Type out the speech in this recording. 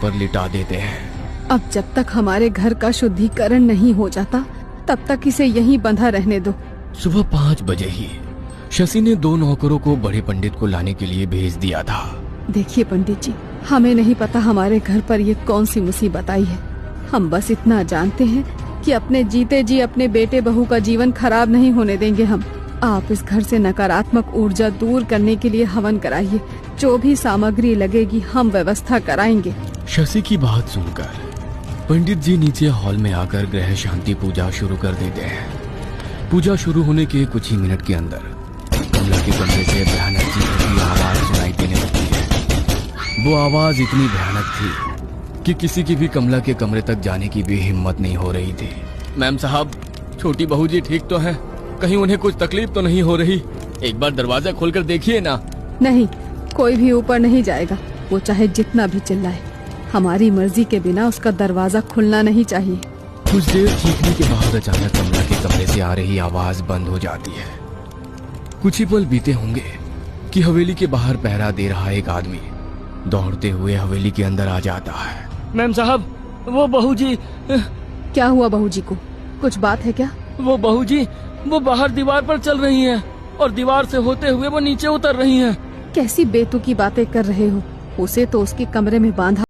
पर लिटा देते हैं। अब जब तक हमारे घर का शुद्धिकरण नहीं हो जाता तब तक इसे यहीं बंधा रहने दो। सुबह 5 बजे ही शशि ने 2 नौकरों को बड़े पंडित को लाने के लिए भेज दिया था। देखिए पंडित जी, हमें नहीं पता हमारे घर पर ये कौन सी मुसीबत आई है। हम बस इतना जानते हैं कि अपने जीते जी अपने बेटे बहू का जीवन खराब नहीं होने देंगे हम। आप इस घर से नकारात्मक ऊर्जा दूर करने के लिए हवन कराइए। जो भी सामग्री लगेगी हम व्यवस्था कराएंगे। शशि की बात सुनकर पंडित जी नीचे हॉल में आकर ग्रह शांति पूजा शुरू कर देते हैं। पूजा शुरू होने के कुछ ही मिनट के अंदर कमला के कमरे से भयानक चीखने की आवाज सुनाई देने लगती है। वो आवाज इतनी भयानक थी कि किसी की भी कमला के कमरे तक जाने की भी हिम्मत नहीं हो रही थी। मैम साहब, छोटी बहू जी ठीक तो है? कहीं उन्हें कुछ तकलीफ तो नहीं हो रही? एक बार दरवाजा खोलकर देखिए ना। नहीं, कोई भी ऊपर नहीं जाएगा, वो चाहे जितना भी चिल्लाए। हमारी मर्जी के बिना उसका दरवाजा खुलना नहीं चाहिए। कुछ देर चीखने के बाद अचानक कमला के कमरे से आ रही आवाज बंद हो जाती है। कुछ ही पल बीते होंगे कि हवेली के बाहर पहरा दे रहा एक आदमी दौड़ते हुए हवेली के अंदर आ जाता है। मैम साहब, वो बहू जी। क्या हुआ बहू जी को? कुछ बात है क्या? वो बहू जी, वो बाहर दीवार पर चल रही हैं और दीवार से होते हुए वो नीचे उतर रही हैं। कैसी बेतुकी बातें कर रहे हो? उसे तो उसके कमरे में बांधा